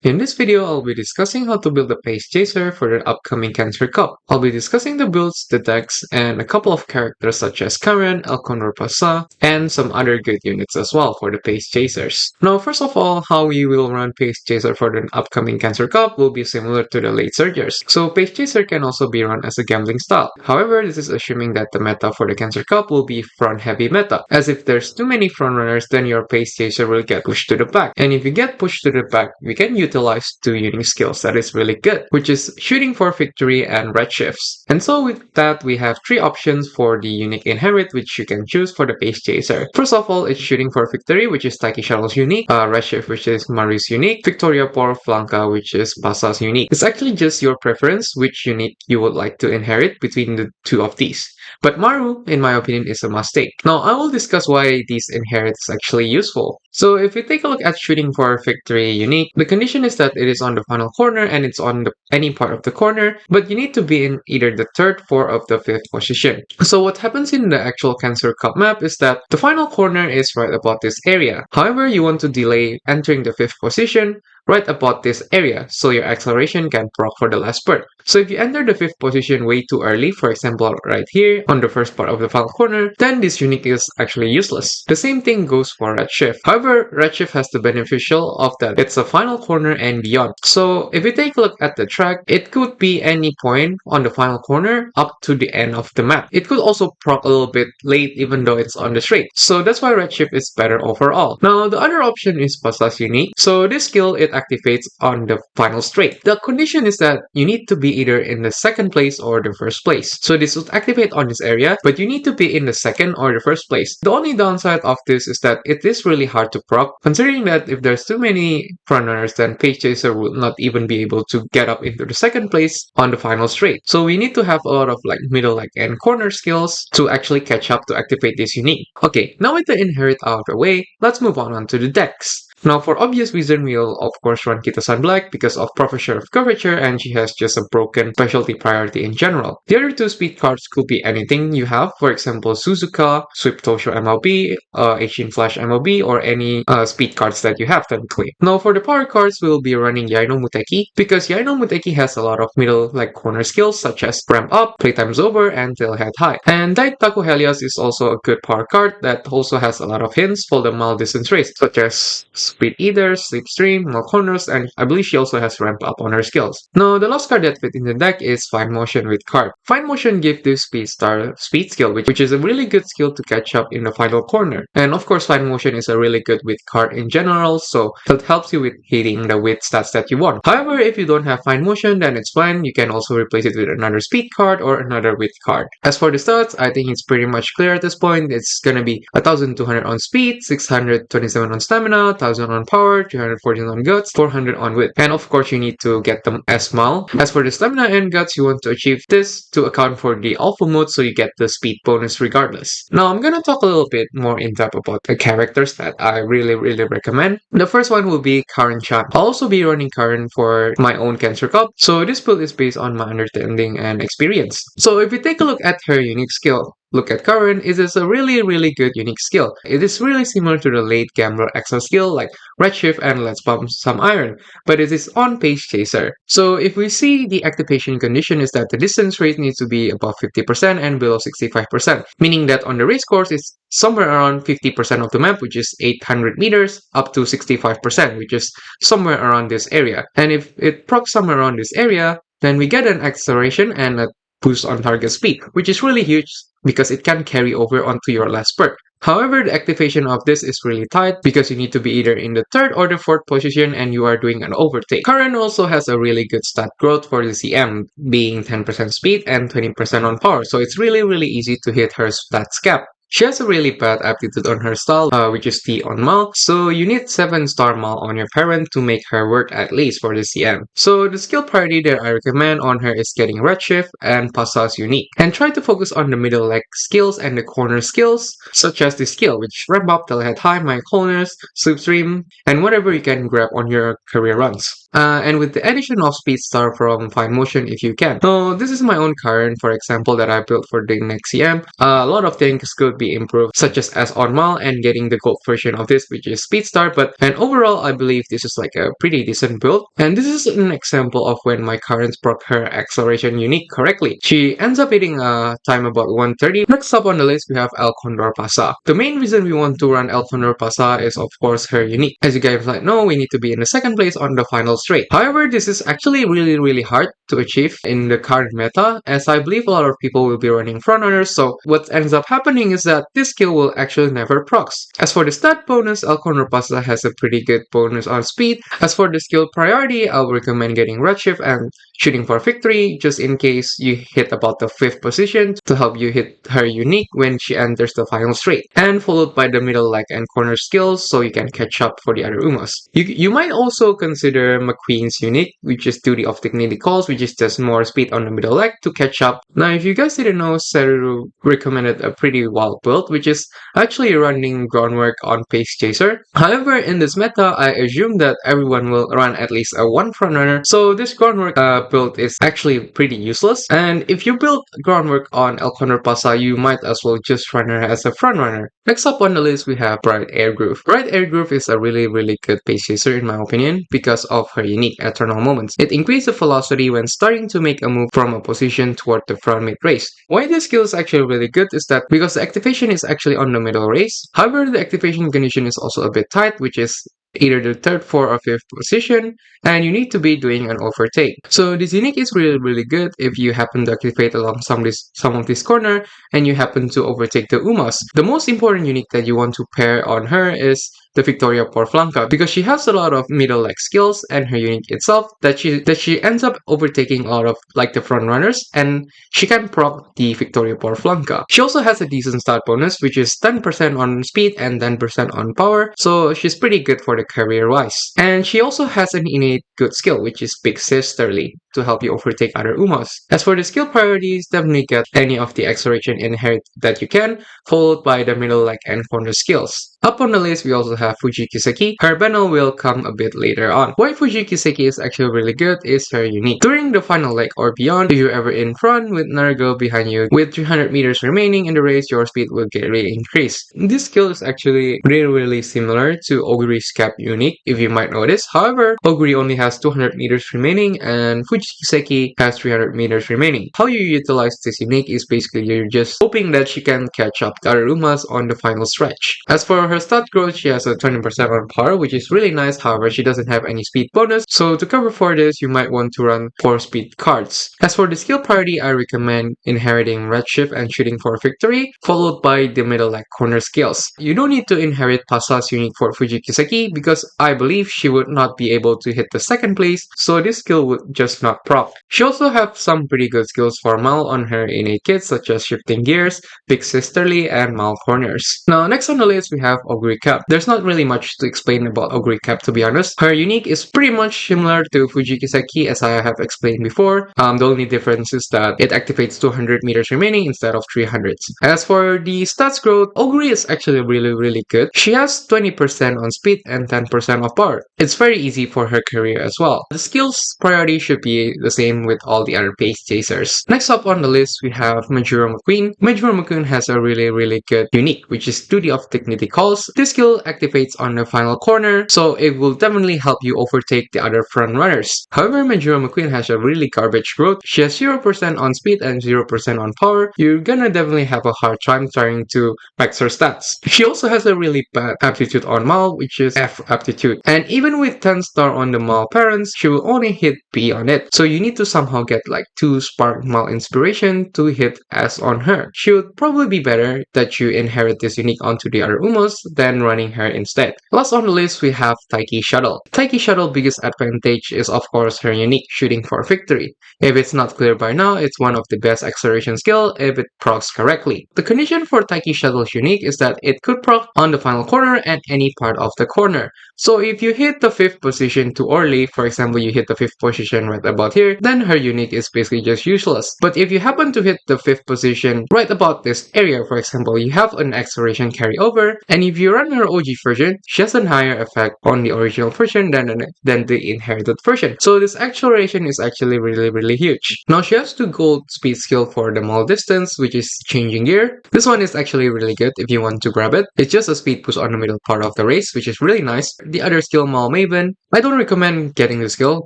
In this video, I'll be discussing how to build a Pace Chaser for the upcoming Cancer Cup. I'll be discussing the builds, the decks, and a couple of characters such as Curren, Condor Pasa, and some other good units as well for the Pace Chasers. Now, first of all, how we will run Pace Chaser for the upcoming Cancer Cup will be similar to the late Surgers. So Pace Chaser can also be run as a gambling style. However, this is assuming that the meta for the Cancer Cup will be front-heavy meta, as if there's too many frontrunners, then your Pace Chaser will get pushed to the back. And if you get pushed to the back, we can utilize two unique skills that is really good, which is shooting for victory and redshifts. And so with that, we have three options for the unique inherit, which you can choose for the Pace Chaser. First of all, it's shooting for victory, which is Taiki Shuttle's unique, redshift, which is Mari's unique, Victoria por Flanca, which is Pasa's unique. It's actually just your preference which unique you would like to inherit between the two of these. But Maru, in my opinion, is a mistake. Now, I will discuss why these inherits is actually useful. So if we take a look at shooting for victory unique, the condition is that it is on the final corner and it's on any part of the corner, but you need to be in either the third, fourth, or the fifth position. So what happens in the actual Cancer Cup map is that the final corner is right about this area. However, you want to delay entering the fifth position right about this area, so your acceleration can proc for the last spurt. So if you enter the fifth position way too early, for example right here on the first part of the final corner, then this unique is actually useless. The same thing goes for redshift. However, redshift has the beneficial of that it's a final corner and beyond. So if you take a look at the track, it could be any point on the final corner up to the end of the map. It could also proc a little bit late even though it's on the straight. So that's why redshift is better overall. Now the other option is Pasa's unique. So this skill, it activates on the final straight. The condition is that you need to be either in the second place or the first place. So this would activate on this area, but you need to be in the second or the first place. The only downside of this is that it is really hard to proc, considering that if there's too many frontrunners, then Pace Chaser will not even be able to get up into the second place on the final straight. So we need to have a lot of middle and corner skills to actually catch up to activate this unique. Okay, now with the inherit out of the way, let's move on to the decks. Now for obvious reason, we'll of course run Kita-san Black because of Professor of Curvature and she has just a broken specialty priority in general. The other two speed cards could be anything you have, for example Suzuka, Swift Tosho MLB, Ancient Flash MLB, or any speed cards that you have technically. Now for the power cards, we'll be running Yaino Muteki because Yaino Muteki has a lot of middle corner skills such as Ramp Up, Playtime's Over, and Tailhead High. And Daitaku Helios is also a good power card that also has a lot of hints for the mild distance race, such as Speed Eater, Slipstream, Malcorners, and I believe she also has Ramp Up on her skills. Now, the last card that fit in the deck is Fine Motion with Card. Fine Motion gives this speed skill, which is a really good skill to catch up in the final corner. And of course, Fine Motion is a really good width card in general, so it helps you with hitting the width stats that you want. However, if you don't have Fine Motion, then it's fine. You can also replace it with another speed card or another width card. As for the stats, I think it's pretty much clear at this point. It's gonna be 1200 on speed, 627 on stamina, 1000 on power, 314 on guts, 400 on width. And of course, you need to get them as mal. As for the stamina and guts, you want to achieve this to account for the alpha mode so you get the speed bonus regardless. Now, I'm gonna talk a little bit more in depth about the characters that I really recommend. The first one will be Curren Chan. I'll also be running Curren for my own Cancer Cup, so this build is based on my understanding and experience. So if you take a look at her unique skill, look at Curren, it is a really good unique skill. It is really similar to the late Gambler extra skill like Redshift and Let's Pump Some Iron, but it is on Pace Chaser. So if we see the activation condition is that the distance rate needs to be above 50% and below 65%, meaning that on the race course it's somewhere around 50% of the map, which is 800 meters, up to 65%, which is somewhere around this area. And if it procs somewhere around this area, then we get an acceleration and a boost on target speed, which is really huge because it can carry over onto your last spurt. However, the activation of this is really tight because you need to be either in the third or the fourth position and you are doing an overtake. Curren also has a really good stat growth for the CM, being 10% speed and 20% on power, so it's really easy to hit her stats cap. She has a really bad aptitude on her style, which is T on Mal, so you need 7-star Mal on your parent to make her work at least for the CM. So the skill priority that I recommend on her is getting Redshift and Pasa's unique. And try to focus on the middle leg skills and the corner skills, such as the skill, which Ramp Up, Telehead High, My Corners, Slipstream, and whatever you can grab on your career runs. And with the addition of Speed Star from Fine Motion if you can. So this is my own Curren, for example, that I built for the next CM. A lot of things could could be improved, such as on Mal and getting the gold version of this, which is Speed Star. But and overall, I believe this is like a pretty decent build. And this is an example of when my currents proc her acceleration unique correctly. She ends up hitting a time about 130. Next up on the list, we have El Condor Pasa. The main reason we want to run El Condor Pasa is of course her unique. As you guys might know, we need to be in the second place on the final straight. However, this is actually really hard to achieve in the current meta, as I believe a lot of people will be running frontrunners, so what ends up happening is that this skill will actually never procs. As for the stat bonus, El Condor Pasa has a pretty good bonus on speed. As for the skill priority, I'll recommend getting Redshift and Shooting for Victory, just in case you hit about the 5th position to help you hit her unique when she enters the final straight, and followed by the middle leg and corner skills so you can catch up for the other Umas. You might also consider Mcqueen's unique, which is Duty of Dignity Calls, which is just more speed on the middle leg to catch up. Now, if you guys didn't know, Seru recommended a pretty wild build, which is actually running groundwork on Pace Chaser. However, in this meta, I assume that everyone will run at least a one frontrunner, so this groundwork build is actually pretty useless. And if you build groundwork on El Condor Pasa, you might as well just run her as a frontrunner. Next up on the list, we have Bright Air Groove. Bright Air Groove is a really good pace chaser in my opinion because of her unique eternal moments. It increases the velocity when starting to make a move from a position toward the front mid race. Why this skill is actually really good is that because the activation is actually on the middle race. However, the activation condition is also a bit tight, which is either the 3rd, 4th, or 5th position, and you need to be doing an overtake. So this unique is really good if you happen to activate along some of this corner and you happen to overtake the Umas. The most important unique that you want to pair on her is the Victoria por Flanca, because she has a lot of middle leg skills and her unique itself that she ends up overtaking a lot of like the front runners, and she can proc the Victoria por Flanca. She also has a decent stat bonus, which is 10% on speed and 10% on power, so she's pretty good for the career wise. And she also has an innate good skill, which is Big Sisterly, to help you overtake other Umas. As for the skill priorities, definitely get any of the acceleration inherit that you can, followed by the middle leg and corner skills. Up on the list, we also have Fuji Kiseki. Her banner will come a bit later on. Why Fuji Kiseki is actually really good is her unique. During the final leg or beyond, if you're ever in front with another girl behind you, with 300 meters remaining in the race, your speed will greatly increase. This skill is actually really similar to Oguri's cap unique, if you might notice. However, Oguri only has 200 meters remaining and Fuji Kiseki has 300 meters remaining. How you utilize this unique is basically you're just hoping that she can catch up the other Umas on the final stretch. As for her stat growth, she has a 20% on power, which is really nice. However, she doesn't have any speed bonus, so to cover for this, you might want to run 4 speed cards. As for the skill priority, I recommend inheriting Redshift and Shooting for Victory, followed by the middle leg corner skills. You don't need to inherit Pasa's unique for Fuji Kiseki because I believe she would not be able to hit the 2nd place, so this skill would just not proc. She also have some pretty good skills for Mal on her innate kits, such as Shifting Gears, Big Sisterly, and Mal Corners. Now, next on the list, we have Oguri Cap. There's not really much to explain about Oguri Cap, to be honest. Her unique is pretty much similar to Fuji Kiseki, as I have explained before. The only difference is that it activates 200 meters remaining instead of 300. As for the stats growth, Oguri is actually really good. She has 20% on speed and 10% of power. It's very easy for her career as well. The skills priority should be the same with all the other pace chasers. Next up on the list, we have Mejiro Mcqueen. Mejiro Mcqueen has a really good unique, which is Duty of Dignity Calls. This skill activates on the final corner, so it will definitely help you overtake the other front runners. However, Mejiro Mcqueen has a really garbage growth. She has 0% on speed and 0% on power. You're gonna definitely have a hard time trying to max her stats. She also has a really bad aptitude on Mal, which is F aptitude. And even with 10 star on the Mal parents, she will only hit B on it. So you need to somehow get like 2 spark Mal inspiration to hit S on her. She would probably be better that you inherit this unique onto the other Umas than running her instead. Last on the list, we have Taiki Shuttle. Taiki Shuttle's biggest advantage is of course her unique Shooting for Victory. If it's not clear by now, it's one of the best acceleration skill if it procs correctly. The condition for Taiki Shuttle's unique is that it could proc on the final corner and any part of the corner. So if you hit the 5th position too early, for example you hit the 5th position right about here, then her unique is basically just useless. But if you happen to hit the 5th position right about this area, for example you have an acceleration carryover and if you run her OG version, she has a higher effect on the original version than the inherited version. So this acceleration is actually really huge. Now she has 2 gold speed skill for the mall distance, which is changing gear. This one is actually really good if you want to grab it. It's just a speed boost on the middle part of the race, which is really nice. The other skill, Mall Maven, I don't recommend getting the skill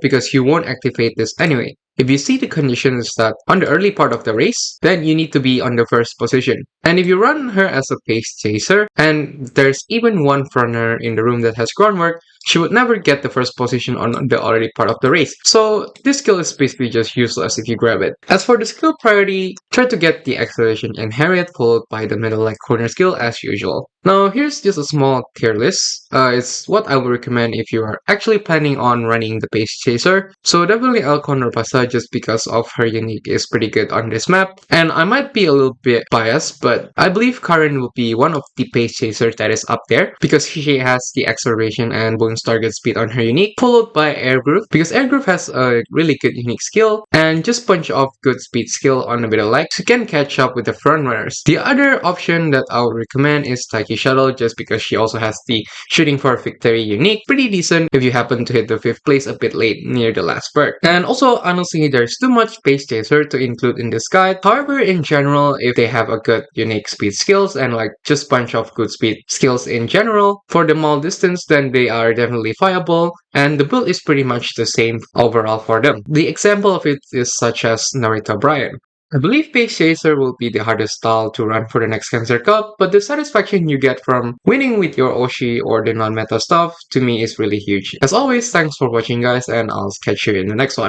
because you won't activate this anyway. If you see the conditions that on the early part of the race, then you need to be on the first position. And if you run her as a pace chaser, and there's even one runner in the room that has groundwork, she would never get the first position on the early part of the race. So this skill is basically just useless if you grab it. As for the skill priority, try to get the acceleration inherit followed by the middle leg corner skill as usual. Now here's just a small tier list. It's what I would recommend if you are actually planning on running the pace chaser. So definitely Condor Pasa just because of her unique is pretty good on this map. And I might be a little bit biased, but I believe Curren will be one of the pace chasers that is up there because she has the acceleration and bonus target speed on her unique, followed by Air Groove because Air Groove has a really good unique skill and just punch off good speed skill on the middle leg so you can catch up with the front runners. The other option that I would recommend is Taiki Shuttle just because she also has the shooting for victory unique, pretty decent if you happen to hit the 5th place a bit late near the last perk. And also honestly there's too much pace chaser to include in this guide. However, in general, if they have a good unique speed skills and like just punch off good speed skills in general for the mall distance, then they are definitely viable and the build is pretty much the same overall for them. The example of it is such as Narita Bryan. I believe Pace Chaser will be the hardest style to run for the next Cancer Cup, but the satisfaction you get from winning with your Oshi or the non-meta stuff to me is really huge. As always, thanks for watching guys and I'll catch you in the next one.